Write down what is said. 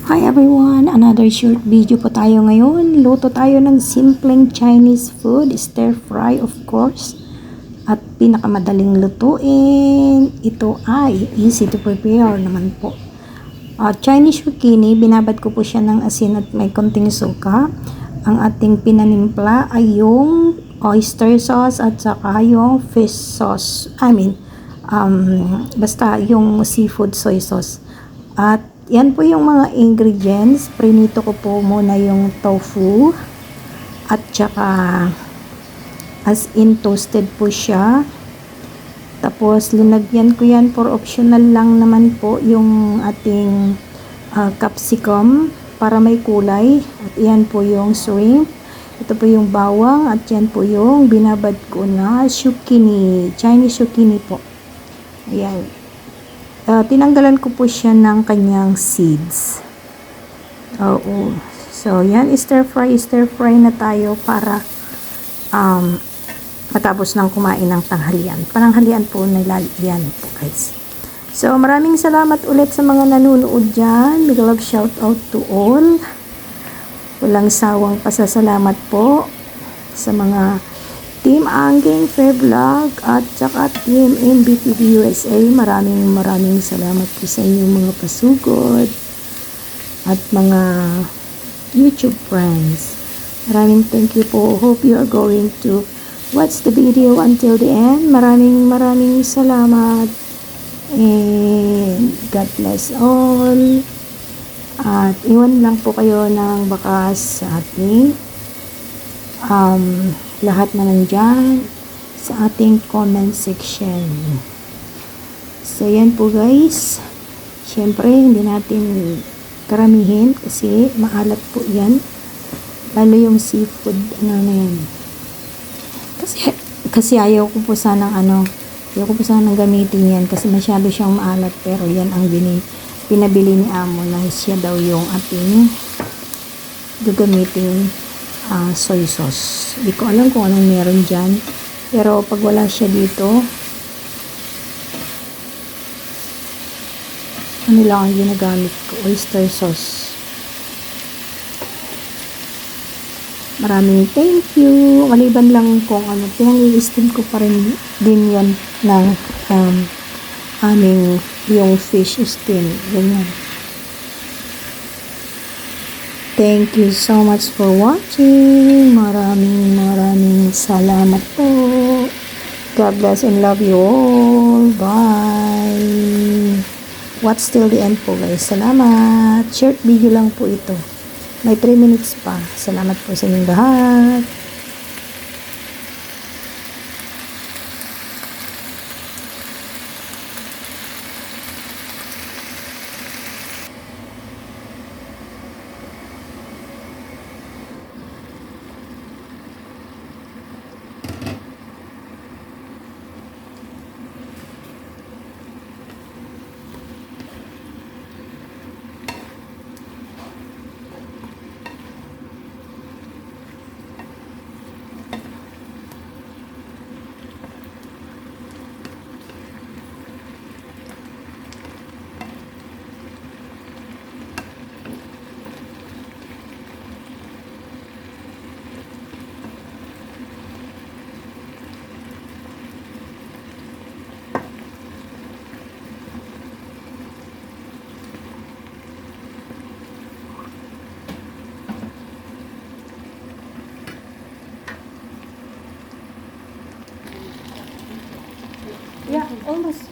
Hi everyone! Another short video po tayo ngayon. Luto tayo ng simpleng Chinese food, stir fry of course. At pinakamadaling lutuin. Ito ay easy to prepare naman po. Chinese zucchini, binabad ko po siya ng asin at may konting suka. Ang ating pinanimpla ay yung oyster sauce at saka yung fish sauce. Basta yung seafood soy sauce. At yan po yung mga ingredients. Prinito ko po muna yung tofu. At saka as in toasted po siya. Tapos linagyan ko yan for optional lang naman po yung ating capsicum para may kulay. At yan po yung shrimp. Ito po yung bawang. At yan po yung binabad ko na zucchini. Chinese zucchini po. Ayan. Tinanggalan ko po siya ng kanyang seeds. Oo. So, yan. Stir fry na tayo para matapos ng kumain ng tanghalian. Pananghalian po nila yan po guys. So, maraming salamat ulit sa mga nanonood dyan. Big love shout out to all. Walang sawang pasasalamat po sa mga Team Angking Vlog at saka Team MBTV USA. Maraming salamat po sa inyong mga pasugod at mga YouTube friends. Maraming thank you po. Hope you are going to watch the video until the end. Maraming salamat. And God bless all. At iwan lang po kayo ng bakas sa ating lahat na nandyan sa ating comment section. So yan po guys. Syempre hindi natin karamihin kasi maalat po yan. Lalo yung seafood na yan. Kasi ayaw ko po sanang gamitin yan kasi masyado siyang maalat, pero yan ang pinabili ni Amo na siya daw yung ating gagamitin soy sauce. Hindi ko alam kung anong meron dyan, pero pag wala siya dito, ano lang ang ginagamit ko? Oyster sauce. Maraming thank you. Maliban lang kung ano, pinang-i-steam ko pa rin din yan ng aming yung fish steam. Ganyan. Thank you so much for watching. Maraming salamat po. God bless and love you all. Bye. Watch till the end po guys. Salamat. Short video lang po ito. May 3 minutes pa. Salamat po sa inyong lahat. Yeah, almost.